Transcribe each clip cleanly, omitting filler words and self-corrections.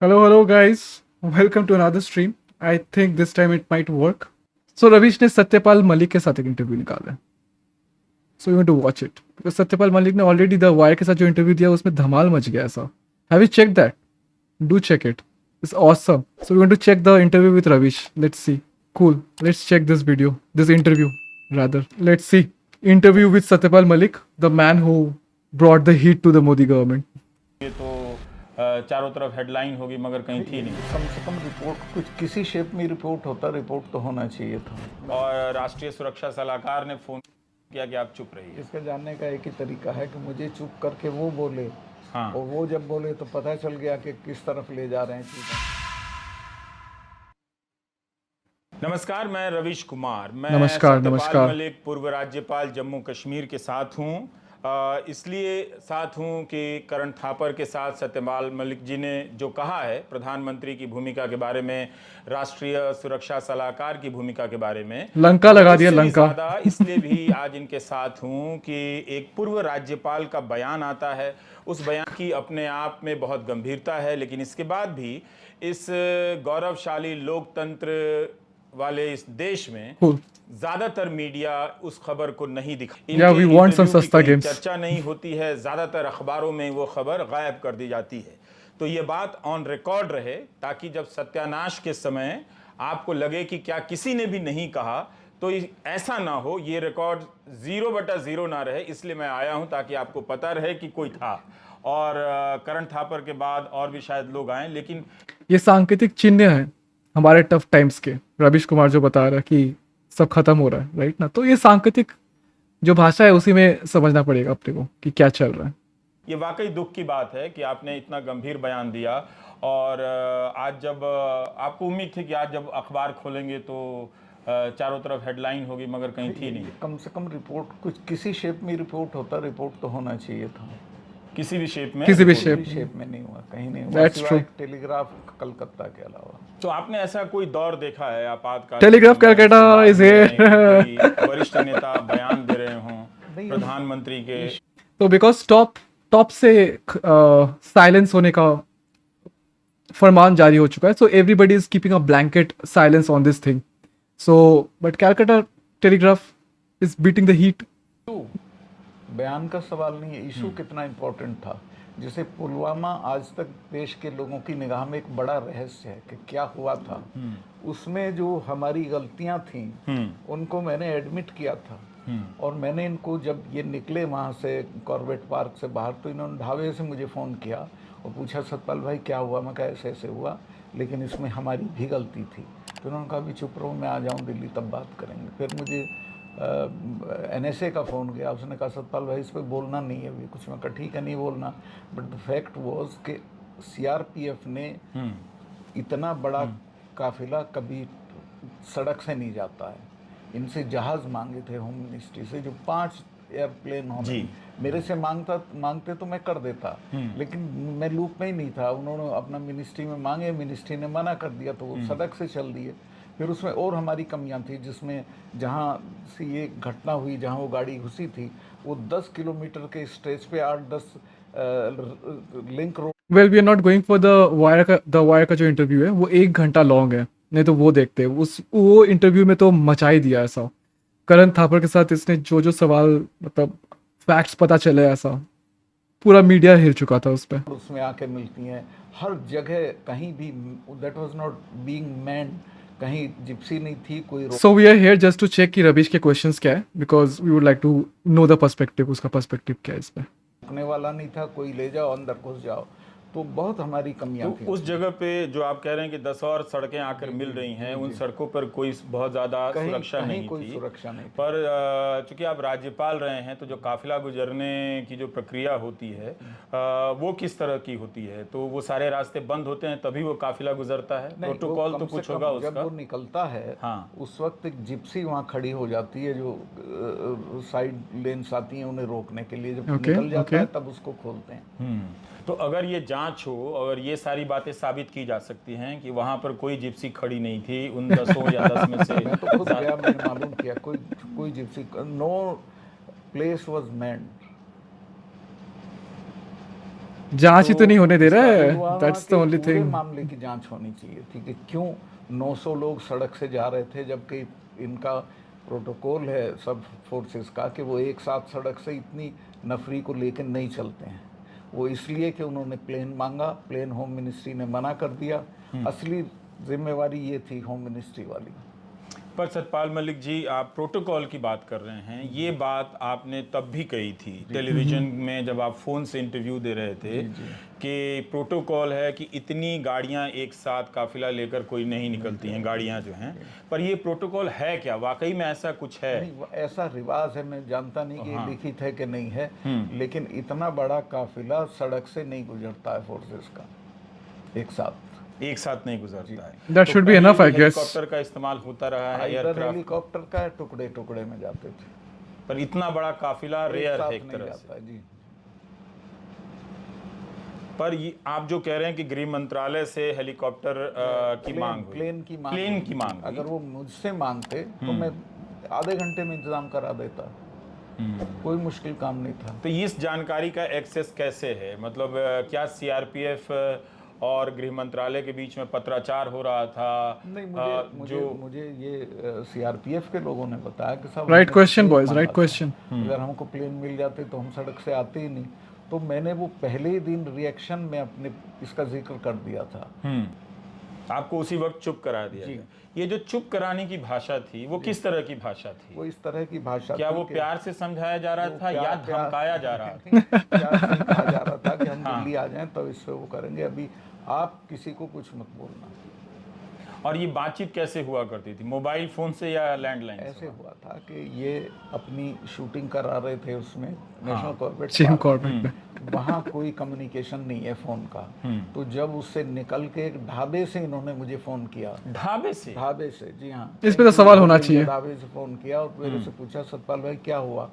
Hello guys. Welcome to another stream. I think this time it might work. So रविश ने सत्यपाल मलिक के साथ एक interview निकाला है. So you want to watch it because Satyapal Malik ने already the wire के साथ जो इंटरव्यू दिया उसमें धमाल मच गया ऐसा. Have you checked that? Do check it. It's awesome. So we're going to check the interview with Ravish. Let's see. Cool. Let's check this video. This interview rather. Let's see. Interview with Satyapal Malik, the man who brought the heat to the Modi government. ये तो चारों तरफ headline होगी मगर कहीं थी नहीं। कम से कम रिपोर्ट कुछ किसी शेप में रिपोर्ट होता, रिपोर्ट तो होना चाहिए था। और राष्ट्रीय सुरक्षा सलाहकार ने फोन किया कि आप चुप रहिए। इसका जानने का एक ही तरीका है कि मुझे चुप करके वो बोले। हाँ। और वो जब बोले तो पता चल गया कि किस तरफ ले जा रहे हैं चीजें। नमस्कार, मैं रविश कुमार। मैं नमस्कार, सत्यपाल नमस्कार। मलिक, पूर्व राज्यपाल जम्मू कश्मीर के साथ हूँ। इसलिए साथ हूँ कि करण थापर के साथ सत्यपाल मलिक जी ने जो कहा है प्रधानमंत्री की भूमिका के बारे में, राष्ट्रीय सुरक्षा सलाहकार की भूमिका के बारे में, लंका लगा दिया लंका। इसलिए भी आज इनके साथ हूँ कि एक पूर्व राज्यपाल का बयान आता है। उस बयान की अपने आप में बहुत गंभीरता है, लेकिन इसके बाद भी इस गौरवशाली लोकतंत्र वाले इस देश में ज्यादातर मीडिया उस खबर को नहीं चर्चा नहीं होती है। ज्यादातर अखबारों में वो खबर गायब कर दी जाती है। तो ये बात ऑन रिकॉर्ड रहे, ताकि जब सत्यानाश के समय आपको लगे कि क्या किसी ने भी नहीं कहा, तो ऐसा ना हो, ये रिकॉर्ड 0/0 ना रहे। इसलिए मैं आया हूं ताकि आपको पता रहे कि कोई था। और करण थापर के बाद और भी शायद लोग आए, लेकिन ये सांकेतिक चिन्ह है हमारे टफ टाइम्स के। रविश कुमार जो बता रहा है कि सब खत्म हो रहा है, राइट ना? तो ये सांकेतिक जो भाषा है उसी में समझना पड़ेगा अपने को कि क्या चल रहा है। ये वाकई दुख की बात है कि आपने इतना गंभीर बयान दिया। और आज जब आपको उम्मीद थी कि आज जब अखबार खोलेंगे तो चारों तरफ हेडलाइन होगी, मगर कहीं थी नहीं। कम से कम रिपोर्ट कुछ किसी शेप में रिपोर्ट होता, रिपोर्ट तो होना चाहिए था। किसी भी शेप में में नहीं हुआ, कहीं नहीं हुआ। That's true. टेलीग्राफ कलकत्ता के अलावा। तो आपने ऐसा कोई दौर देखा है आपातकाल? Telegraph Calcutta is here. वरिष्ठ नेता बयान दे रहे हों प्रधानमंत्री के, तो बिकॉज टॉप से साइलेंस होने का फरमान जारी हो चुका है, so everybody is keeping a blanket silence on this thing. So but Calcutta telegraph is beating the heat. बयान का सवाल नहीं है, इशू कितना इम्पोर्टेंट था। जैसे पुलवामा आज तक देश के लोगों की निगाह में एक बड़ा रहस्य है कि क्या हुआ था। उसमें जो हमारी गलतियां थीं उनको मैंने एडमिट किया था। और मैंने इनको, जब ये निकले वहाँ से कॉर्बेट पार्क से बाहर, तो इन्होंने ढाबे से मुझे फ़ोन किया और पूछा सतपाल भाई क्या हुआ। मैं कहा ऐसे ऐसे हुआ, लेकिन इसमें हमारी भी गलती थी। तो उन्होंने कहा अभी चुप रहो, मैं आ जाऊँ दिल्ली तब बात करेंगे। फिर मुझे NSA का फ़ोन गया, उसने कहा सतपाल भाई इस पर बोलना नहीं है अभी कुछ। मैं कहा ठीक है नहीं बोलना। बट द फैक्ट वॉज कि CRPF ने इतना बड़ा काफिला कभी सड़क से नहीं जाता है। इनसे जहाज़ मांगे थे होम मिनिस्ट्री से, जो 5 एयरप्लेन होने मेरे से मांगते तो मैं कर देता, लेकिन मैं लूप में ही नहीं था। उन्होंने अपना मिनिस्ट्री में मांगे, मिनिस्ट्री ने मना कर दिया, तो वो सड़क से चल दिए। फिर उसमें और हमारी कमियां थी, जिसमें जहाँ से ये घटना हुई, जहाँ वो गाड़ी घुसी थी, वो 10 किलोमीटर के स्ट्रेच पे 8-10 link road. Well we are not going for the wire का जो इंटरव्यू है वो 1 घंटा लॉन्ग है, नहीं तो वो देखते वो इंटरव्यू में तो मचा ही दिया ऐसा। करण थापर के साथ इसने जो सवाल, मतलब फैक्ट्स पता चले, ऐसा पूरा मीडिया हिल चुका था उस पर। उसमें आके मिलती हैं हर जगह, कहीं भी that was not being man, कहीं जिप्सी नहीं थी कोई। So we are here just to check कि रविश के क्वेश्चंस क्या है, because we would like to know the perspective, उसका पर्सपेक्टिव क्या है इस पे। रुकने वाला नहीं था कोई, ले जाओ अंदर घुस जाओ। तो बहुत हमारी कमियां थी। उस जगह पे जो आप कह रहे हैं कि 10 और सड़कें आकर मिल रही हैं, उन सड़कों पर कोई बहुत ज़्यादा सुरक्षा नहीं थी। पर चूंकि आप राज्यपाल रहे हैं, तो जो काफिला गुजरने की जो प्रक्रिया होती है वो किस तरह की होती है? तो वो सारे रास्ते बंद होते हैं तभी वो काफिला गुजरता है? प्रोटोकॉल तो कुछ होगा उसका। जब वो निकलता है, हाँ, उस वक्त एक जिप्सी वहाँ खड़ी हो जाती है, जो साइड लेन्स आती हैं उन्हें रोकने के लिए। जब निकल जाता है तब उसको खोलते हैं। तो अगर ये जांच हो और ये सारी बातें साबित की जा सकती हैं कि वहां पर कोई जिप्सी खड़ी नहीं थी उन 10 या 10 में से मैं तो खुद गया, मैंने मालूम किया कोई Gypsy, no place was manned. जांच ही तो नहीं होने दे रहा है, पुलवामा दैट्स द के ओनली पूरे थिंग। मामले की जांच होनी चाहिए थी कि क्यों 900 लोग सड़क से जा रहे थे, जबकि इनका प्रोटोकॉल है सब फोर्सेस का कि वो एक साथ सड़क से इतनी नफरी को लेकर नहीं चलते हैं। वो इसलिए कि उन्होंने प्लेन मांगा, प्लेन होम मिनिस्ट्री ने मना कर दिया। असली जिम्मेवारी ये थी होम मिनिस्ट्री वाली। पर सतपाल मलिक जी, आप प्रोटोकॉल की बात कर रहे हैं, ये बात आपने तब भी कही थी टेलीविजन में जब आप फ़ोन से इंटरव्यू दे रहे थे कि प्रोटोकॉल है कि इतनी गाड़ियां एक साथ काफिला लेकर कोई नहीं निकलती हैं गाड़ियां जो हैं। पर ये प्रोटोकॉल है क्या, वाकई में ऐसा कुछ है? नहीं, ऐसा रिवाज है, मैं जानता नहीं कि ये लिखित है कि नहीं है, लेकिन इतना बड़ा काफिला सड़क से नहीं गुजरता है फोर्सेस का एक साथ नहीं गुजरता है। That should be enough, I guess. Helicopter का इस्तेमाल होता रहा है, इधर एयरक्राफ्ट, हेलीकॉप्टर का टुकड़े टुकड़े में जाते थे, पर इतना बड़ा काफिला रेयर है एक नहीं तरह जाता से। है जी। पर ये आप जो कह रहे हैं कि गृह मंत्रालय से हेलीकॉप्टर की मांग हुई, प्लेन की मांग हुई। अगर वो मुझसे मांगते तो मैं आधे घंटे में इंतजाम करा देता, कोई मुश्किल काम नहीं था। तो इस जानकारी का एक्सेस कैसे है? मतलब क्या सीआरपीएफ और गृह मंत्रालय के बीच में पत्राचार हो रहा था? नहीं, मुझे ये सीआरपीएफ के लोगों ने बताया कि सब right question boys, right question. अगर हमको प्लेन मिल जाते तो हम सड़क से आते ही नहीं। तो मैंने वो पहले ही दिन रिएक्शन में अपने इसका जिक्र कर दिया था। आपको उसी वक्त चुप करा दिया गया। ये जो चुप कराने की भाषा थी वो किस तरह की भाषा थी? वो इस तरह की भाषा क्या थी वो प्यार से समझाया जा रहा था या धमकाया जा रहा था? प्यार से कहा जा रहा था कि हम दिल्ली आ जाएं तो इससे वो करेंगे, अभी आप किसी को कुछ मत बोलना। और ये बातचीत कैसे हुआ करती थी, मोबाइल फोन से या लैंडलाइन? ऐसे हुआ था कि ये अपनी शूटिंग करा रहे थे उसमें नेशनल कॉर्पोरेट सेम कॉर्पोरेट में, वहाँ कोई कम्युनिकेशन नहीं है फ़ोन का। तो जब उससे निकल के एक ढाबे से इन्होंने मुझे फ़ोन किया। ढाबे से? जी हाँ। इस पे तो सवाल होना चाहिए। ढाबे से फ़ोन किया और मेरे से पूछा, सतपाल भाई क्या हुआ?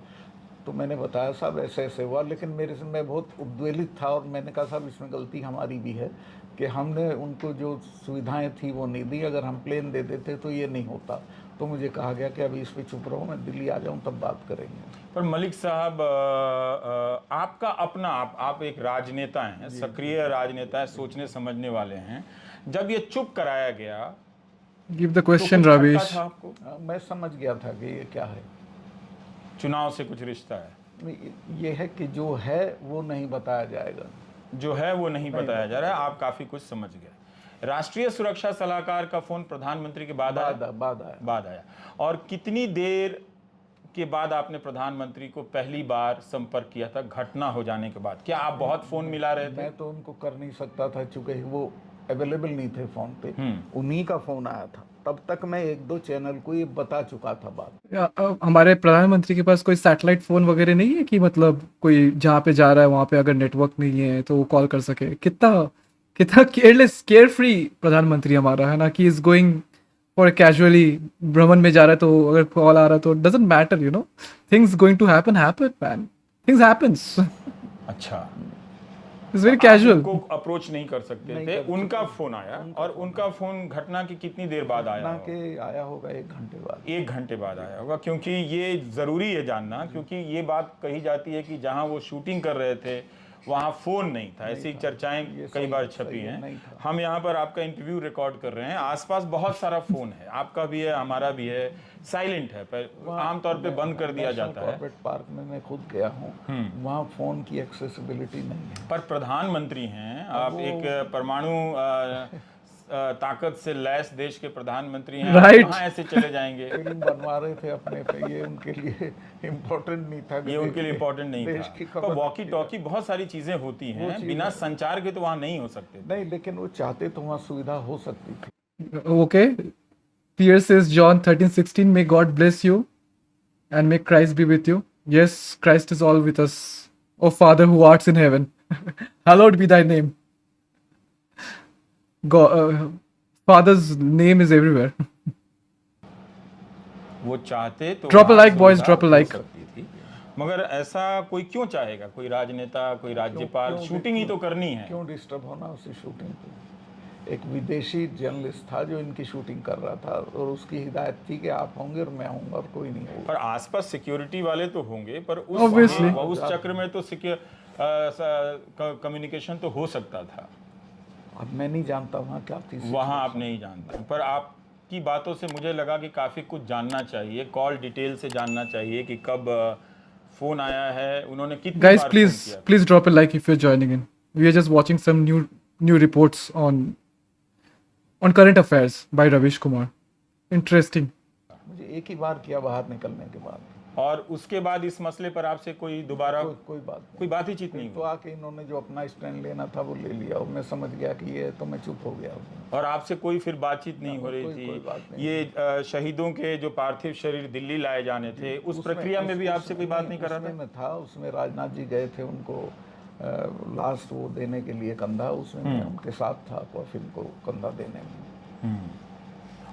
तो मैंने बताया साहब ऐसे ऐसे हुआ, लेकिन मैं बहुत उद्वेलित था और मैंने कहा साहब इसमें गलती हमारी भी है कि हमने उनको जो सुविधाएं थी वो नहीं दी, अगर हम प्लेन दे देते तो ये नहीं होता। तो मुझे कहा गया कि अभी इस पे चुप रहो, मैं दिल्ली आ जाऊं तब बात करेंगे। पर मलिक साहब, आपका अपना आप एक राजनेता हैं, सक्रिय राजनेता हैं, सोचने समझने वाले हैं। जब ये चुप कराया गया, गिव द क्वेश्चन तो रवीश। आपको मैं समझ गया था कि ये क्या है, चुनाव से कुछ रिश्ता है। ये है कि जो है वो नहीं बताया जाएगा, जो है वो नहीं बताया जा रहा है। आप काफी कुछ समझ गए। राष्ट्रीय सुरक्षा सलाहकार का फोन प्रधानमंत्री के बाद आया। और कितनी देर के बाद आपने प्रधानमंत्री को पहली बार संपर्क किया था घटना हो जाने के बाद? क्या आप बहुत फोन मिला रहे थे? मैं तो उनको कर नहीं सकता था चूंकि वो अवेलेबल नहीं थे फोन पे। उन्हीं का फोन आया था, तब तक मैं 1-2 चैनल को ये बता चुका था बात। हमारे प्रधानमंत्री के पास कोई सैटेलाइट फोन वगैरह नहीं है कि मतलब कोई जहाँ पे जा रहा है वहाँ पे अगर नेटवर्क नहीं है तो वो कॉल कर सके? कितना केयरलेस, केयर फ्री प्रधानमंत्री हमारा है ना, कि इज गोइंग फॉर कैजुअली भ्रमण में जा रहा है तो अगर कॉल आ रहा है तो doesn't matter, you know, things going to happen man, things happens. अच्छा, इट्स वेरी कैजुअल। को अप्रोच नहीं कर सकते थे, उनका फोन आया। और उनका फोन घटना की कितनी देर बाद आया? आया होगा 1 घंटे बाद। 1 घंटे बाद आया होगा, क्योंकि ये ज़रूरी है जानना, क्योंकि ये बात कही जाती है कि जहां वो शूटिंग कर रहे थे वहां फ़ोन नहीं था। ऐसी चर्चाएं कई बार छपी हैं। हम यहाँ पर आपका इंटरव्यू रिकॉर्ड कर रहे हैं, आसपास बहुत सारा फ़ोन है, आपका भी है, हमारा भी है, साइलेंट है, पर आमतौर पे बंद कर दिया जाता है। कॉर्पोरेट पार्क में मैं खुद गया हूँ, वहाँ फ़ोन की एक्सेसिबिलिटी नहीं है। पर प्रधानमंत्री हैं आप, एक परमाणु ताकत से लैस देश के प्रधानमंत्री हैं, राइट। कहाँ ऐसे चले जाएंगे? फिल्म बनवा रहे थे अपने पे, ये उनके लिए इम्पोर्टेंट नहीं था। ये उनके लिए इम्पोर्टेंट नहीं था। पर वॉकी टॉकी बहुत सारी चीजें होती हैं, बिना संचार के तो वहाँ नहीं हो सकते। नहीं, लेकिन वो चाहते तो वहाँ सुविधा हो सकती थी। Okay, Pierre says John 13:16, may God bless you and may Christ be with you. Yes, Christ is all with us. O Father who art in heaven, hallowed be thy name. God, Father's name is everywhere. वो चाहते तो Drop a like, boys, drop a like. मगर ऐसा कोई क्यों चाहेगा? कोई राजनेता, कोई राज्यपाल, शूटिंग ही तो करनी है। क्यों डिस्टर्ब होना उसी शूटिंग पे? एक विदेशी जर्नलिस्ट था जो इनकी शूटिंग कर रहा था और उसकी हिदायत थी कि आप होंगे और मैं होऊंगा और कोई नहीं होगा। पर आसपास सिक्योरिटी वाले तो होंगे, पर उस चक्र में तो कम्युनिकेशन तो हो सकता था, अब मैं नहीं जानता वहाँ क्या थी वहाँ आप नहीं जानते, पर आपकी बातों से मुझे लगा कि काफ़ी कुछ जानना चाहिए, कॉल डिटेल से जानना चाहिए कि कब फ़ोन आया है, उन्होंने कितनी Guys, बार फ़ोन please किया था। please drop a like if you're joining in. We are just watching some new reports on current affairs by Ravish Kumar. Interesting. मुझे एक ही बार किया बाहर निकलने के बाद, और उसके बाद इस मसले पर आपसे कोई दोबारा कोई बात नहीं। कोई बातचीत नहीं तो हुई, आके इन्होंने जो अपना स्टैंड लेना था वो ले लिया और मैं समझ गया कि ये है, तो मैं चुप हो गया। और आपसे कोई फिर बातचीत नहीं हो रही कोई बात थी। नहीं। ये शहीदों के जो पार्थिव शरीर दिल्ली लाए जाने थे, उस उसमें- प्रक्रिया में भी उस- आपसे कोई बात नहीं कर रहा उसमें था? मैं था, उसमें राजनाथ जी गए थे उनको लास्ट वो देने के लिए कंधा, उसमें मैं उनके साथ था कॉफिन को कंधा देने में।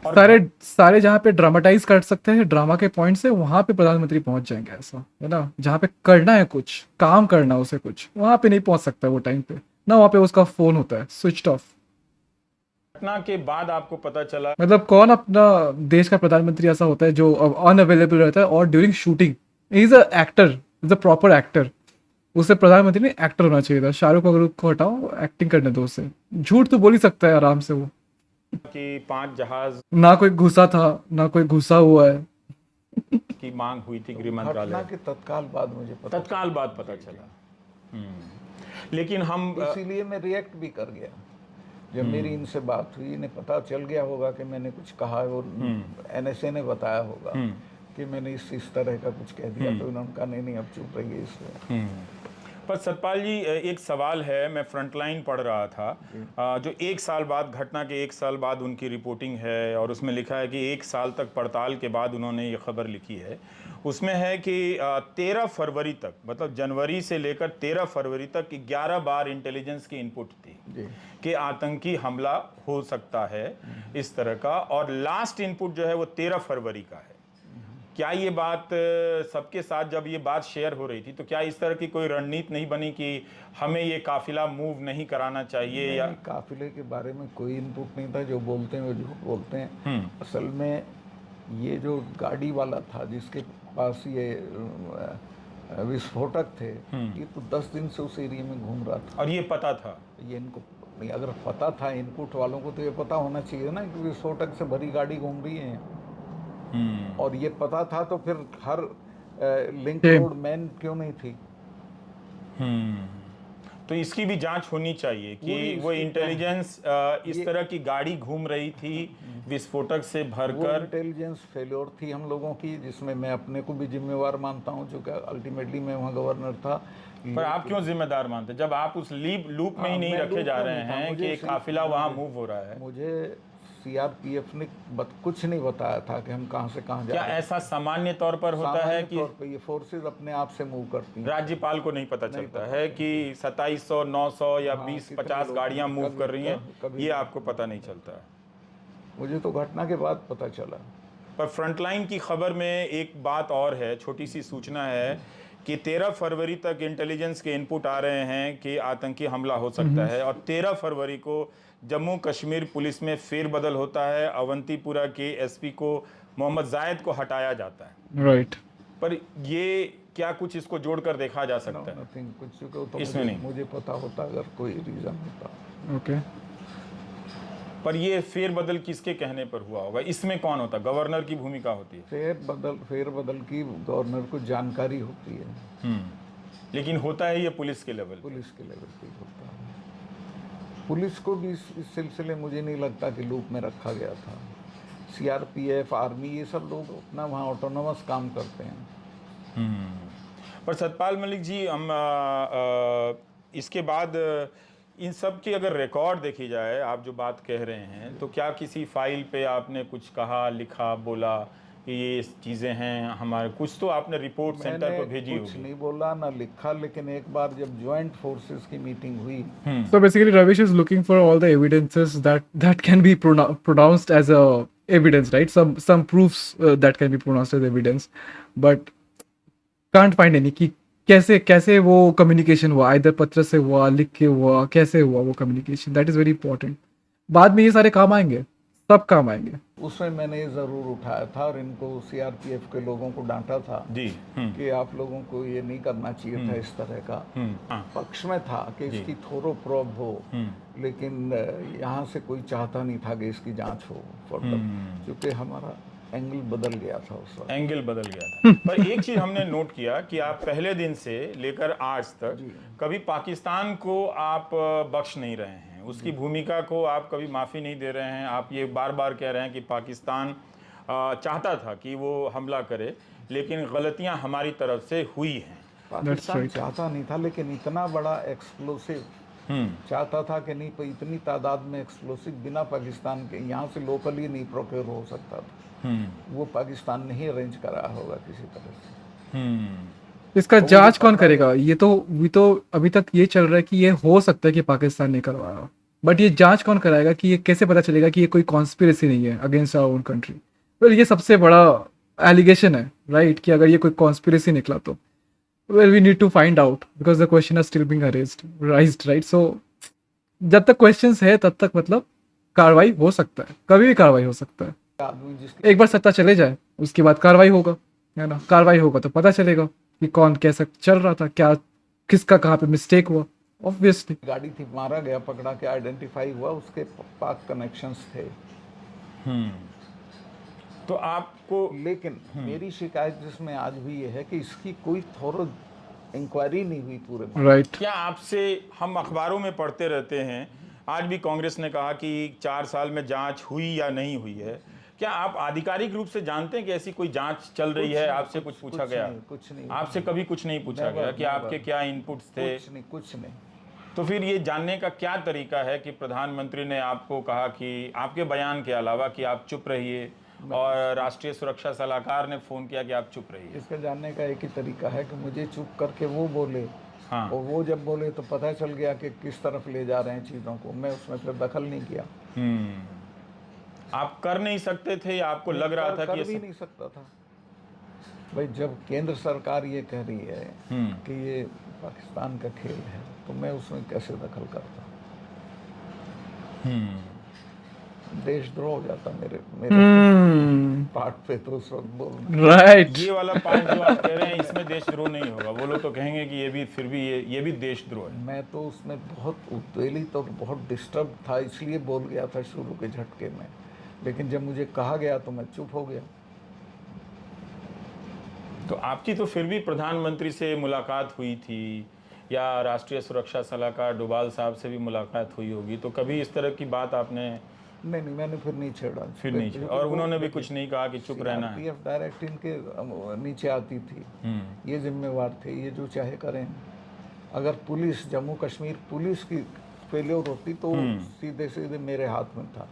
और सारे जहाँ पे ड्रामेटाइज कर सकते हैं ड्रामा के पॉइंट से, वहां पे प्रधानमंत्री पहुंच जाएंगे, ऐसा है ना। जहाँ पे करना है कुछ काम करना उसे कुछ, वहां पे नहीं पहुंच सकता वो टाइम पे ना, वहां पे उसका फोन होता है स्विच ऑफ। घटना के बाद आपको पता चला, मतलब कौन अपना देश का प्रधानमंत्री ऐसा होता है जो अनअवेलेबल रहता है और during shooting is a actor, is a proper actor. उसे प्रधानमंत्री नहीं एक्टर होना चाहिए था। शाहरुख खान को हटाओ, एक्टिंग करने दो उसे। झूठ तो बोल ही सकता है आराम से वो। कि 5 जहाज ना कोई घुसा था ना कोई घुसा हुआ है। की मांग हुई थी गृह घटना मंत्रालय, के तत्काल बाद मुझे पता तत्काल बाद पता चला। लेकिन हम इसीलिए मैं रिएक्ट भी कर गया जब मेरी इनसे बात हुई। इन्हें पता चल गया होगा कि मैंने कुछ कहा है, और एनएसए ने बताया होगा कि मैंने इस तरह का कुछ कह दिया, तो इन्होंने कहा नहीं अब चुप रहिए इस पे। पर सतपाल जी, एक सवाल है, मैं फ्रंटलाइन पढ़ रहा था, जो 1 साल बाद, घटना के 1 साल बाद उनकी रिपोर्टिंग है, और उसमें लिखा है कि 1 साल तक पड़ताल के बाद उन्होंने ये खबर लिखी है। उसमें है कि 13 फरवरी तक, मतलब जनवरी से लेकर 13 फरवरी तक 11 बार इंटेलिजेंस की इनपुट थी कि आतंकी हमला हो सकता है इस तरह का, और लास्ट इनपुट जो है वो 13 फरवरी का है। क्या ये बात सबके साथ जब ये बात शेयर हो रही थी, तो क्या इस तरह की कोई रणनीति नहीं बनी कि हमें ये काफिला मूव नहीं कराना चाहिए? या काफिले के बारे में कोई इनपुट नहीं था। जो बोलते हैं वो झूठ बोलते हैं। असल में ये जो गाड़ी वाला था जिसके पास ये विस्फोटक थे, ये तो 10 दिन से उस एरिया में घूम रहा था। और ये पता था? ये इनको नहीं, अगर पता था इनपुट वालों को तो ये पता होना चाहिए ना कि विस्फोटक से भरी गाड़ी घूम रही है। और ये पता था तो फिर हर लिंक रोड मैन क्यों नहीं थी? तो इसकी भी जांच होनी चाहिए कि वो इंटेलिजेंस इस तरह की गाड़ी घूम रही थी विस्फोटक से वो भरकर। इंटेलिजेंस फेल्योर थी हम लोगों की, जिसमें मैं अपने को भी जिम्मेवार मानता हूँ, जो कि अल्टीमेटली मैं वहाँ गवर्नर था। पर आप क्यों जिम्मेदार मानते, जब आप उस लूप में ही नहीं मैं रखे लूप जा में रहे नहीं था। हैं मुझे कि काफिला वहां मूव हो रहा है? मुझे सीआरपीएफ ने कुछ नहीं बताया था कि हम कहाँ से कहाँ जा क्या रहे हैं। ऐसा सामान्य तौर पर होता है कि तौर पे ये फोर्सेस अपने आप से मूव करती हैं? राज्यपाल को नहीं पता चलता है कि 2700, 900 या 20-50 गाड़ियां मूव कर रही हैं? ये आपको पता नहीं चलता? मुझे तो घटना के बाद पता चला। पर फ्रंटलाइन की खबर में एक बात और है, छोटी सी सूचना है कि 13 फरवरी तक इंटेलिजेंस के इनपुट आ रहे हैं कि आतंकी हमला हो सकता है, और 13 फरवरी को जम्मू कश्मीर पुलिस में फेरबदल होता है। अवंतीपुरा के एसपी को, मोहम्मद जायद को हटाया जाता है। राइट। पर ये क्या कुछ इसको जोड़कर देखा जा सकता है? नथिंग, कुछ को तो इसमें नहीं। मुझे पता होता अगर कोई रीजन होता। ओके। पर ये फेरबदल किसके कहने पर हुआ होगा? इसमें कौन होता? गवर्नर की भूमिका होती है? फेरबदल की गवर्नर को जानकारी होती है। लेकिन होता है ये पुलिस के लेवल? पुलिस के लेवल पे होता है। पुलिस को भी इस सिलसिले मुझे नहीं लगता कि लूप में रखा गया था। सीआरपीएफ, आर्मी, ये सब लोग अपना वहाँ ऑटोनोमस काम करते हैं। पर सतपाल मलिक जी, हम इसके बाद इन सब की अगर रिकॉर्ड देखी जाए, आप जो बात कह रहे हैं, तो क्या किसी फाइल पे आपने कुछ कहा, लिखा, बोला कि ये चीज़ें हैं हमारे? कुछ तो आपने रिपोर्ट सेंटर को भेजी कुछ होगी। नहीं बोला ना लिखा, लेकिन एक बार जब ज्वाइंट फोर्सेस की मीटिंग हुई, So basically, Ravish is looking for all the evidences that can be pronounced as a evidence, right? Some proofs that can be pronounced as evidence, but can't find any कि कैसे वो communication हुआ, either पत्र से हुआ, लिख के हुआ, कैसे हुआ वो communication. That is very important. बाद में ये सारे काम आएंगे, सब काम आएंगे। उसमें मैंने ये ज़रूर उठाया था और इनको सीआरपीएफ के लोगों को डांटा था जी। कि आप लोगों को ये नहीं करना चाहिए था इस तरह का। हाँ। पक्ष में था कि इसकी थोरो प्रोब हो, लेकिन यहाँ से कोई चाहता नहीं था कि इसकी जांच हो फर्दर, क्योंकि हमारा एंगल बदल गया था उस वक्त। एंगल बदल गया था। पर एक चीज हमने नोट किया कि आप पहले दिन से लेकर आज तक कभी पाकिस्तान को आप बख्श नहीं रहे हैं, उसकी भूमिका को आप कभी माफ़ी नहीं दे रहे हैं। आप ये बार बार कह रहे हैं कि पाकिस्तान चाहता था कि वो हमला करे, लेकिन गलतियां हमारी तरफ से हुई हैं। पाकिस्तान चाहता नहीं था, लेकिन इतना बड़ा एक्सप्लोसिव चाहता था कि नहीं, कोई इतनी तादाद में एक्सप्लोसिव बिना पाकिस्तान के यहाँ से लोकली नहीं प्रोक्योर हो सकता था। वो पाकिस्तान ने ही अरेंज कराया होगा किसी तरह से। इसका जांच कौन करेगा? ये तो अभी तक ये चल रहा है कि ये हो सकता है कि पाकिस्तान ने करवाया, बट ये जांच कौन कराएगा? कि ये कैसे पता चलेगा कि ये कोई कॉन्स्पिरेसी नहीं है against our own country? Well, ये सबसे बड़ा एलिगेशन है, राइट? कि अगर ये कोई कॉन्स्पिरेसी निकला तो well we need to find out because the question are still being raised, right? So जब तक क्वेश्चंस है तब तक मतलब कार्रवाई हो सकता है, कभी भी कार्रवाई हो सकता है। एक बार सत्ता चले जाए उसके बाद कार्रवाई होगा, है ना? कार्रवाई होगा तो पता चलेगा कि कौन कैसा चल रहा था, क्या किसका कहाँ पे मिस्टेक हुआ। ऑब्वियसली गाड़ी थी, मारा गया, पकड़ा के आइडेंटिफाई हुआ, उसके पाक कनेक्शंस थे। तो आपको, लेकिन मेरी शिकायत जिसमें आज भी ये है कि इसकी कोई थोरो इंक्वायरी नहीं हुई पूरे में। राइट। क्या आपसे, हम अखबारों में पढ़ते रहते हैं, आज भी कांग्रेस ने कहा कि 4 साल में जांच हुई या नहीं हुई है, क्या आप आधिकारिक रूप से जानते हैं कि ऐसी कोई जांच चल रही है? आपसे कुछ पूछा गया? कुछ नहीं। आपसे कभी कुछ नहीं पूछा गया कि आपके क्या इनपुट्स थे? कुछ नहीं। तो फिर ये जानने का क्या तरीका है कि प्रधानमंत्री ने आपको कहा कि आपके बयान के अलावा कि आप चुप रहिए, और राष्ट्रीय सुरक्षा सलाहकार ने फोन किया कि आप चुप रहिए? इसका जानने का एक ही तरीका है कि मुझे चुप करके वो बोले, हाँ। और वो जब बोले तो पता चल गया कि किस तरफ ले जा रहे हैं चीज़ों को। मैं उसमें फिर दखल नहीं किया। आप कर नहीं सकते थे या आपको लग रहा था कि कर भी नहीं सकता था? भाई, जब केंद्र सरकार ये कह रही है कि ये पाकिस्तान का खेल है, तो मैं उसमें कैसे दखल करता? देशद्रोह हो जाता मेरे पार्ट पे तो उस वक्त बोल। राइट। ये वाला पार्ट जो आप कह रहे हैं, इसमें देशद्रोह नहीं होगा। वो लोग तो कहेंगे कि ये भी, फिर भी ये भी देशद्रोह है। मैं तो उसमें बहुत उत्तेजित और बहुत डिस्टर्ब था, इसलिए बोल गया था शुरू के झटके में। लेकिन जब मुझे कहा गया तो मैं चुप हो गया। तो आपकी तो फिर भी प्रधानमंत्री से मुलाकात हुई थी, या राष्ट्रीय सुरक्षा सलाहकार डोभाल साहब से भी मुलाकात हुई होगी, तो कभी इस तरह की बात आपने? नहीं, मैंने फिर नहीं छेड़ा। फिर नहीं छेड़ा, और उन्होंने भी कुछ नहीं कहा कि चुप रहना है? सीआरपीएफ डायरेक्ट इनके नीचे आती थी, ये जिम्मेवार थे, ये जो चाहे करें। अगर पुलिस, जम्मू कश्मीर पुलिस की फेलियर होती तो सीधे सीधे मेरे हाथ में था।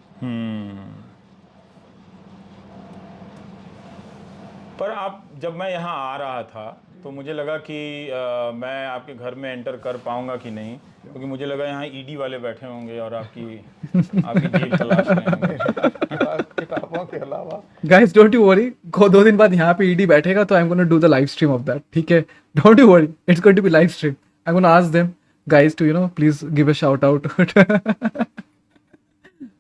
पर आप, जब मैं यहाँ आ रहा था तो मुझे लगा कि मैं आपके घर में एंटर कर पाऊंगा कि नहीं, क्योंकि मुझे लगा यहाँ ईडी वाले बैठे होंगे और आपकी जेब तलाश रहे होंगे। किताबों के अलावा। गाइस डोंट यू वरी, 2 दिन बाद यहाँ पे ईडी बैठेगा तो I am gonna do the live stream of that, ठीक है? Don't you worry, it's going to be live stream. I am gonna ask them guys to please give a shout out,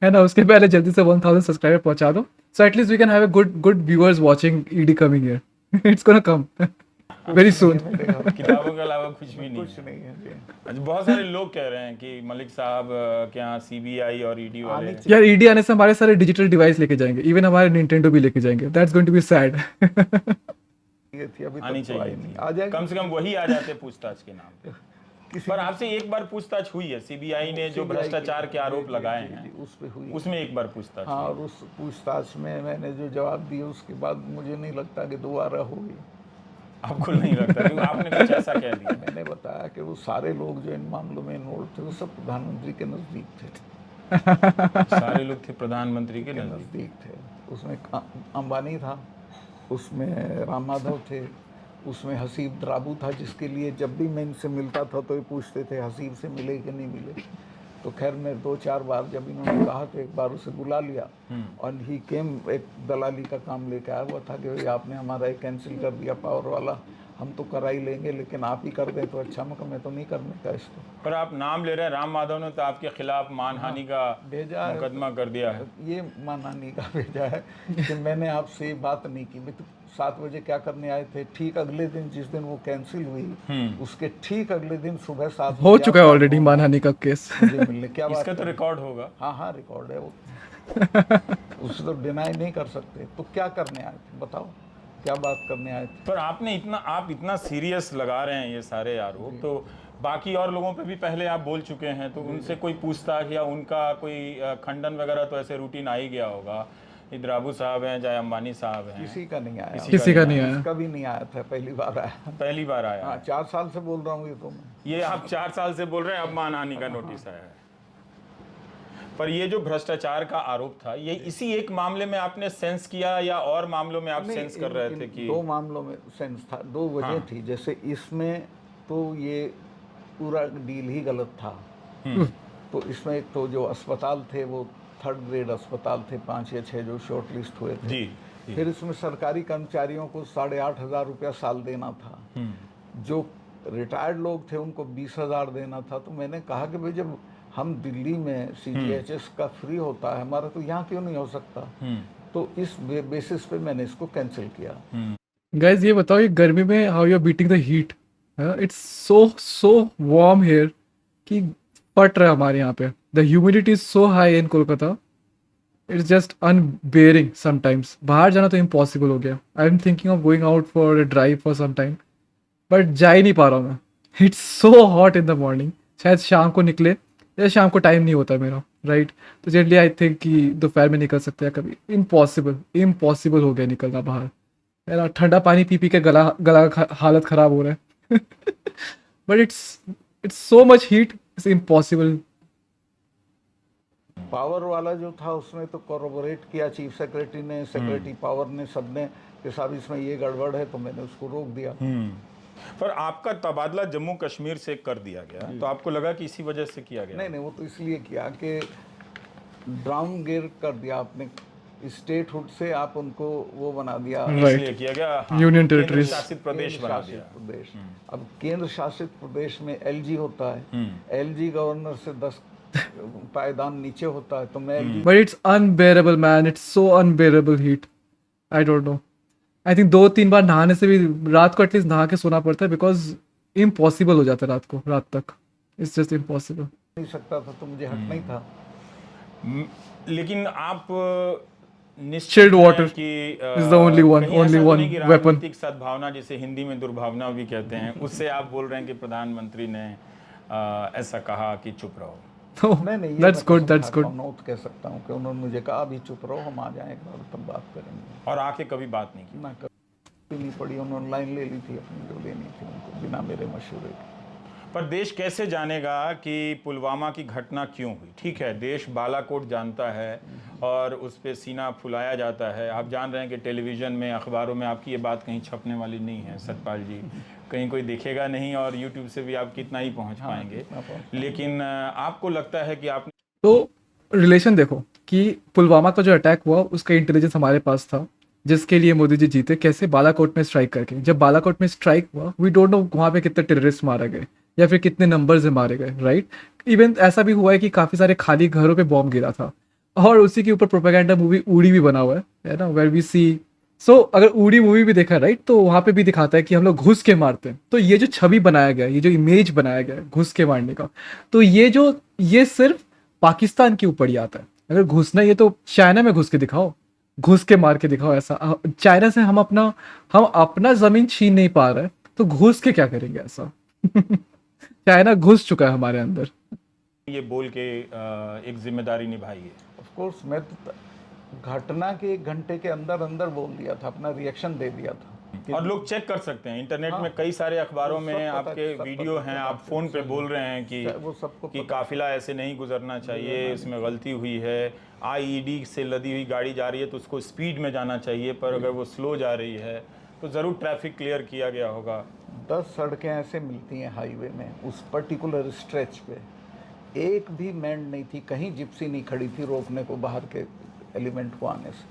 है ना? उसके पहले जल्दी से 1000 सब्सक्राइबर पहुंचा दो, so at least we can have a good viewers watching ED coming here. It's gonna come very soon. किताबों के अलावा कुछ भी नहीं? कुछ नहीं है जी। अच्छा, बहुत सारे लोग कह रहे हैं कि मलिक साहब के यहाँ सीबीआई और ईडी वाले। यार ईडी आने से हमारे सारे डिजिटल डिवाइस लेके जाएंगे, इवन हमारे निंटेंडो भी लेके जाएंगे। That's going to be sad. ये थी, अभी आनी तक तो आई चाहिए नहीं। थी। आ जाएगी। कम से कम वही आ जाते पूछताछ के नाम पे। पर आपसे एक बार पूछताछ हुई है, सीबीआई ने जो भ्रष्टाचार के आरोप लगाए हैं उस पे हुई। उसमें एक बार पूछताछ हाँ, हुई। और उस पूछताछ में मैंने जो जवाब दिया उसके बाद मुझे नहीं लगता कि दोबारा होगी। आपको नहीं लगता? क्योंकि आपने कुछ ऐसा कह दिया। मैंने बताया कि वो सारे लोग जो इन मामलों में इन्वॉल्व थे वो सब प्रधानमंत्री के नज़दीक थे। सारे लोग थे प्रधानमंत्री के नजदीक। नज़दीक थे। उसमें अंबानी था, उसमें राम माधव थे, उसमें हसीब द्राबू था, जिसके लिए जब भी मैं इनसे मिलता था तो ये पूछते थे हसीब से मिले कि नहीं मिले। तो खैर मैं 2-4 बार जब इन्होंने कहा तो एक बार उसे बुला लिया, और ही केम एक दलाली का काम लेके आया हुआ था कि भाई आपने हमारा एक कैंसिल कर दिया पावर वाला, हम तो करा ही लेंगे, लेकिन आप ही कर दें तो अच्छा, मगर मैं तो नहीं करने का इसको। पर आप नाम ले रहे हैं, राम माधव ने तो आपके खिलाफ मानहानि का भेजा है, मुकदमा कर दिया है। ये मानहानि का भेजा है कि मैंने आपसे ये बात नहीं की। मैं तो 7 बजे क्या करने आए थे, ठीक अगले दिन जिस दिन वो कैंसिल हुई उसके ठीक अगले दिन सुबह 7 हो बजे चुका है आप ऑलरेडी हो मानहानि का केस। मुझे मिलने। क्या बात इसका तो कर रहे हैं? रिकॉर्ड होगा। हाँ हाँ रिकॉर्ड है वो, उसे तो डिनाई नहीं कर सकते। तो क्या करने आए थे बताओ, क्या बात करने आए थे? पर आप इतना सीरियस लगा रहे हैं ये सारे आरोप, तो बाकी और लोगों पे भी पहले आप बोल चुके हैं, तो उनसे कोई पूछताछ या उनका कोई खंडन वगैरह तो ऐसे रूटीन आ ही गया होगा। इधर आबू साहब हैं चाहे अंबानी साहब हैं, किसी का नहीं आया, किसी का नहीं आया। इसका भी नहीं आया था, पहली बार आया। पहली बार आया हाँ है। 4 साल से बोल रहा हूँ ये तो मैं। ये आप 4 साल से बोल रहे हैं, अब मानहानि का नोटिस आया है। पर ये जो भ्रष्टाचार का आरोप था, ये इसी एक मामले में आपने सेंस किया या और मामलों में आप नहीं, सेंस कर रहे थे कि 2 मामलों में सेंस था, 2 वजह हाँ। थी। जैसे इसमें तो ये पूरा डील ही गलत था। तो इसमें एक तो जो अस्पताल थे वो 3rd ग्रेड अस्पताल थे, 5 या 6 जो शॉर्ट लिस्ट हुए थे। जी फिर इसमें सरकारी कर्मचारियों को 8,500 रुपया साल देना था। जो रिटायर्ड लोग थे उनको 20,000 देना था। तो मैंने कहा कि भाई जब हम दिल्ली में CGHS का फ्री होता है हमारा, तो यहाँ क्यों नहीं हो सकता? तो इस बेसिस पे मैंने इसको कैंसिल किया। गाइस ये बताओ, ये गर्मी में how you are beating the heat? It's so warm here कि फट रहा है हमारे यहाँ पे। The humidity is so high in Kolkata, it's just unbearing sometimes. बाहर जाना तो इम्पॉसिबल हो गया। I am thinking of going out for a drive for some time, but जा ही नहीं पा रहा हूँ मैं। It's so hot in the morning. शायद शाम को निकले, या शाम को टाइम नहीं होता मेरा, राइट? तो जनरली आई थिंक कि दोपहर में निकल सकते हैं कभी। इम्पॉसिबल हो गया निकलना बाहर। मेरा ठंडा पानी पी पी के गला हालत ख़राब हो रहा है। But it's so much heat, it's impossible. Power वाला जो था उसने तो कोरोबोरेट किया, चीफ सेक्रेटरी ने, सेक्रेटरी पावर ने, सबने कि साहब इसमें ये गड़बड़ है, तो मैंने उसको रोक दिया। पर आपका तबादला जम्मू कश्मीर से कर दिया गया, तो आपको लगा कि इसी वजह से किया गया? नहीं, वो तो इसलिए किया कि डाउन गियर कर दिया आपने, स्टेटहुड से आप उनको वो बना दिया, इसलिए किया गया। यूनियन केंद्र टेरिटरीज, शासित प्रदेश बना शासित दिया। प्रदेश। अब केंद्र शासित प्रदेश में LG होता है, LG गवर्नर से 10 पायदान नीचे होता है, तो मैं LG but it's unbearable man, it's so unbearable heat. I don't know, I think 2-3 बार नहाने से भी, रात को एटलीस्ट नहा के सोना पड़ता है, बिकॉज इम्पॉसिबल हो जाता है रात तक। It's just impossible. नहीं सकता था, तो मुझे हक नहीं था। लेकिन आप निश्चित Chilled water हैं कि is the only one कहीं ऐसा तो one नहीं कि weapon. राजनीतिक सद्भावना, जिसे हिंदी में दुर्भावना भी कहते हैं, उससे आप बोल रहे हैं कि प्रधानमंत्री ने ऐसा कहा कि चुप रहो? नहीं, ये that's good, that's good. Note कह सकता हूँ कि उन्होंने मुझे कहा अभी चुप रहो, हम आ जाएंगे और तब बात करेंगे। और आके कभी बात नहीं की? ना कभी नहीं पड़ी, उन्होंने लाइन ले ली थी अपनी जो लेनी थी उनको, बिना मेरे मशवरे के। पर देश कैसे जानेगा कि पुलवामा की घटना क्यों हुई? ठीक है, देश बालाकोट जानता है और उस पर सीना फुलाया जाता है। आप जान रहे हैं कि टेलीविज़न में, अखबारों में आपकी ये बात कहीं छपने वाली नहीं है सतपाल जी, कहीं कोई देखेगा नहीं, और यूट्यूब से भी आप कितना ही पहुंच पाएंगे। लेकिन आपको लगता है कि आप तो रिलेशन देखो कि पुलवामा का जो अटैक हुआ उसका इंटेलिजेंस हमारे पास था, जिसके लिए मोदी जी जीते कैसे, बालाकोट में स्ट्राइक करके। जब बालाकोट में स्ट्राइक हुआ, वी डोंट नो वहाँ पे कितने टेररिस्ट मारे गए या फिर कितने नंबर से मारे गए, राइट? इवन ऐसा भी हुआ है कि काफ़ी सारे खाली घरों पे बॉम्ब गिरा था, और उसी के ऊपर प्रोपेगेंडा मूवी उड़ी भी बना हुआ है ना, वेयर वी सी। सो अगर उड़ी मूवी भी देखा, राइट, तो वहाँ पे भी दिखाता है कि हम लोग घुस के मारते हैं। तो ये जो छवि बनाया गया, ये जो इमेज बनाया गया है घुस के मारने का, तो ये सिर्फ पाकिस्तान के ऊपर ही आता है। अगर घुसना ये तो चाइना में घुस के दिखाओ, घुस के मार के दिखाओ। ऐसा चाइना से हम अपना जमीन छीन नहीं पा रहे, तो घुस के क्या करेंगे ऐसा? चाइना घुस चुका है हमारे अंदर। ये बोल के एक जिम्मेदारी निभाई है? ऑफ कोर्स, मैं तो घटना के 1 घंटे के अंदर अंदर बोल दिया था, अपना रिएक्शन दे दिया था। और लोग चेक कर सकते हैं इंटरनेट में, कई सारे अखबारों में आपके वीडियो हैं, आप फ़ोन पे बोल रहे हैं कि काफिला ऐसे नहीं गुजरना चाहिए, इसमें गलती हुई है, IED से लदी हुई गाड़ी जा रही है तो उसको स्पीड में जाना चाहिए, पर अगर वो स्लो जा रही है तो ज़रूर ट्रैफिक क्लियर किया गया होगा। 10 सड़कें ऐसे मिलती हैं हाईवे में, उस पर्टिकुलर स्ट्रेच पे एक भी मैंड नहीं थी, कहीं जिप्सी नहीं खड़ी थी रोकने को बाहर के एलिमेंट को आने से।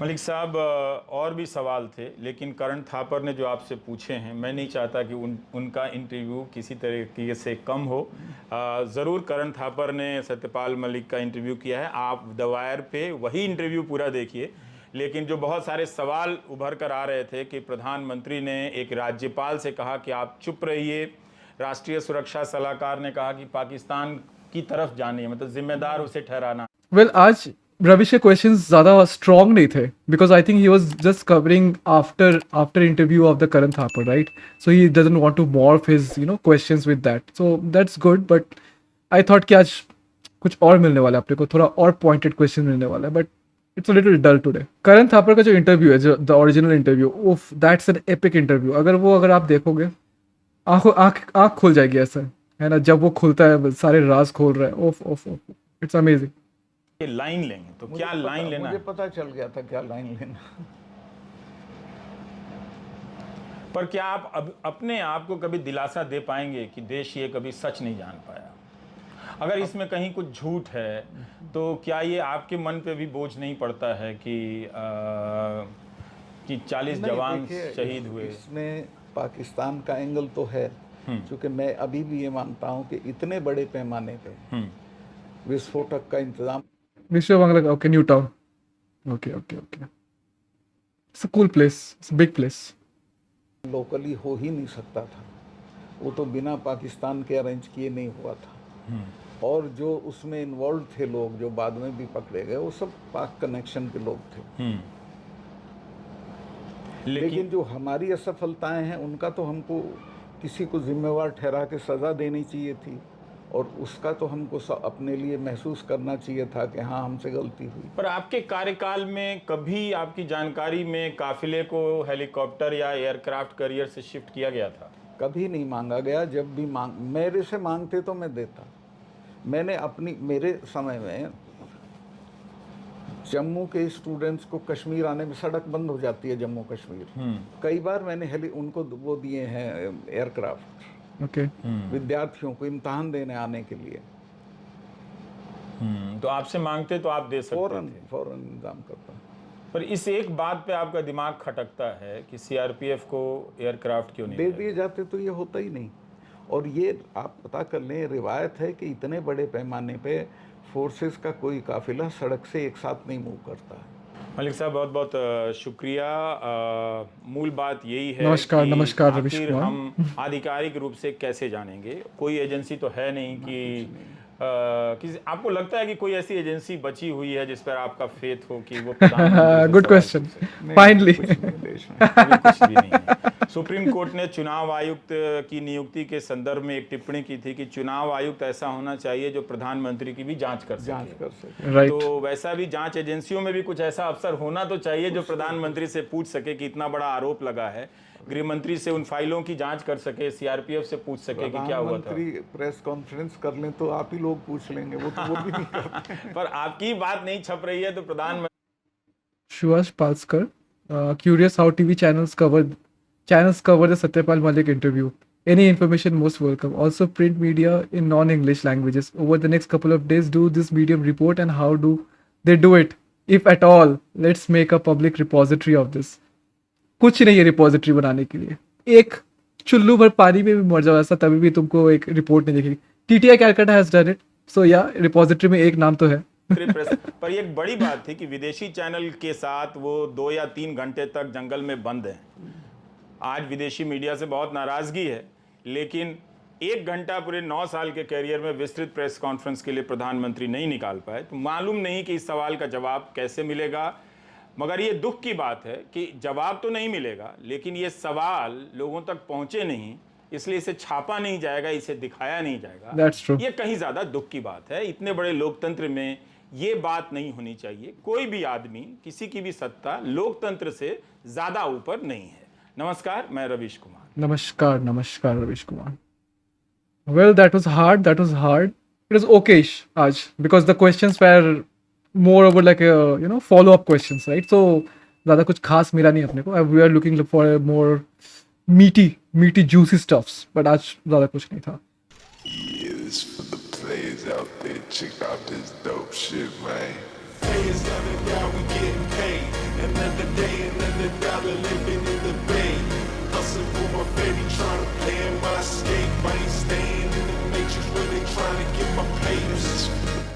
मलिक साहब, और भी सवाल थे, लेकिन करण थापर ने जो आपसे पूछे हैं, मैं नहीं चाहता कि उनका इंटरव्यू किसी तरीके से कम हो। ज़रूर करण थापर ने सत्यपाल मलिक का इंटरव्यू किया है, आप द वायर पे वही इंटरव्यू पूरा देखिए। लेकिन जो बहुत सारे सवाल उभर कर आ रहे थे कि प्रधानमंत्री ने एक राज्यपाल से कहा कि आप चुप रहिए, राष्ट्रीय सुरक्षा सलाहकार ने कहा कि पाकिस्तान की तरफ जानिए, मतलब जिम्मेदार उसे ठहराना। वेल आज रविश के क्वेश्चंस ज़्यादा स्ट्रॉन्ग नहीं थे because I think he was just covering after interview of the Karan Thapar, right? So he doesn't want to morph his questions with that, so that's good. But I thought कि आज कुछ और मिलने वाला है अपने को, थोड़ा और पॉइंटेड क्वेश्चन मिलने वाला है, but it's a little dull today. Karan Thapar का जो इंटरव्यू है, जो द ओरिजिनल इंटरव्यू, उफ, दैट्स एन एपिक इंटरव्यू। अगर आप देखोगे, आंख खुल जाएगी ऐसा, है ना? जब वो खुलता है, सारे राज खोल रहा है, ओफ ओफ ओफ, इट्स अमेजिंग। ये लाइन लेंगे तो क्या लाइन लेना मुझे है? पता चल गया था क्या लाइन लेना। पर क्या आप अपने आप को कभी दिलासा दे पाएंगे कि देश ये कभी सच नहीं जान पाया? अगर इसमें कहीं कुछ झूठ है तो क्या ये आपके मन पे भी बोझ नहीं पड़ता है कि 40 नहीं, जवान देखिए, शहीद हुए? इसमें पाकिस्तान का एंगल तो है, क्योंकि मैं अभी भी ये मानता हूँ कि इतने बड़े पैमाने पे विस्फोटक का इंतजाम विश्व Bangla, okay, new town, okay okay okay, it's a cool place, it's a big place. Locally हो ही नहीं सकता था। वो तो बिना पाकिस्तान के अरेंज किए नहीं हुआ था। और जो उसमें इन्वॉल्व थे लोग, जो बाद में भी पकड़े गए, वो सब पाक कनेक्शन के लोग थे। लेकिन जो हमारी असफलताएं हैं, उनका तो हमको किसी को जिम्मेवार ठहरा के सज़ा देनी चाहिए थी, और उसका तो हमको अपने लिए महसूस करना चाहिए था कि हाँ, हमसे गलती हुई। पर आपके कार्यकाल में कभी आपकी जानकारी में काफिले को हेलीकॉप्टर या एयरक्राफ्ट कैरियर से शिफ्ट किया गया था? कभी नहीं मांगा गया। जब भी मेरे से मांगते तो मैं देता। मैंने मेरे समय में जम्मू के स्टूडेंट्स को कश्मीर आने में सड़क बंद हो जाती है, जम्मू कश्मीर। कई बार मैंने उनको वो दिए हैं एयरक्राफ्ट, ओके, विद्यार्थियों को इम्तहान देने आने के लिए। तो आपसे मांगते तो आप दे सकते थे? फौरन इंतजाम करता। पर इस एक बात पे आपका दिमाग खटकता है कि सीआरपीएफ को एयरक्राफ्ट क्यों नहीं दे दिए जाते तो ये होता ही नहीं। और ये आप पता कर लें, रिवायत है कि इतने बड़े पैमाने पे फोर्सेस का कोई काफिला सड़क से एक साथ नहीं मूव करता है। मलिक साहब, बहुत बहुत शुक्रिया। मूल बात यही है नमस्कार, कि नमस्कार रविश आखिर कुमार। हम आधिकारिक रूप से कैसे जानेंगे? कोई एजेंसी तो है नहीं कि किसी, आपको लगता है कि कोई ऐसी एजेंसी बची हुई है जिस पर आपका फेथ हो कि वो प्रधानमंत्री से गुड सवाल क्वेश्चन, पूछ सके? फाइनली। देश में अभी कुछ भी नहीं है। सुप्रीम कोर्ट ने चुनाव आयुक्त की नियुक्ति के संदर्भ में एक टिप्पणी की थी कि चुनाव आयुक्त ऐसा होना चाहिए जो प्रधानमंत्री की भी जांच कर सके। राइट, तो वैसा भी जांच एजेंसियों में भी कुछ ऐसा अफसर होना तो चाहिए जो प्रधानमंत्री से पूछ सके कि इतना बड़ा आरोप लगा है, गृह मंत्री से उन फाइलों की जांच कर सके, सीआरपीएफ से पूछ सके कि क्या हुआ था। प्रेस कॉन्फ्रेंस कर लें तो आप ही लोग पूछ लेंगे, वो तो वो भी नहीं करते। पर आपकी बात नहीं छप रही है तो प्रधानमंत्री Shuash Palskar, curious how TV channels cover the Satyapal Malik interview. Any information most welcome. Also, print media in non-English languages. Over the next couple of days, do this medium report and how do they do it, if at all? Let's make a public repository of this. कुछ नहीं है repository बनाने के लिए, एक चुल्लू भर पानी में भी मर जाओ ऐसा, तभी भी तुमको एक रिपोर्ट नहीं दिखेगी। TTI Calcutta has done it, so या रिपोजिटरी में एक नाम तो है। पर ये एक बड़ी बात थी कि विदेशी चैनल के साथ वो 2 या 3 घंटे तक जंगल में बंद हैं। आज विदेशी मीडिया से बहुत नाराजगी है, लेकिन 1 घंटा पूरे 9 साल के कैरियर में विस्तृत प्रेस कॉन्फ्रेंस के लिए प्रधानमंत्री नहीं निकाल पाए। तो मालूम नहीं कि इस सवाल का जवाब कैसे मिलेगा। मगर ये दुख की बात है कि जवाब तो नहीं मिलेगा, लेकिन ये सवाल लोगों तक पहुंचे नहीं, इसलिए इसे छापा नहीं जाएगा, इसे दिखाया नहीं जाएगा। That's true. ये कहीं ज़्यादा दुख की बात है। इतने बड़े लोकतंत्र में ये बात नहीं होनी चाहिए। कोई भी आदमी, किसी की भी सत्ता लोकतंत्र से ज़्यादा ऊपर नहीं है। नमस्कार, मैं रविश कुमार। नमस्कार, नमस्कार रविश Kumar. Well, that was hard. It was okayish आज, because the questions were more over like a follow-up questions, right? So ज़्यादा कुछ खास मिला नहीं अपने को. We are looking for a more meaty, juicy stuffs. But आज ज़्यादा कुछ नहीं था. Yeah, this for the players out there. Check out this dope shit, man. Players coming down, we getting paid. Another day, another dollar living in the bay. Hustling for my baby, trying to pay him my escape. I ain't staying in the matrix where they trying to get my pay. This is for the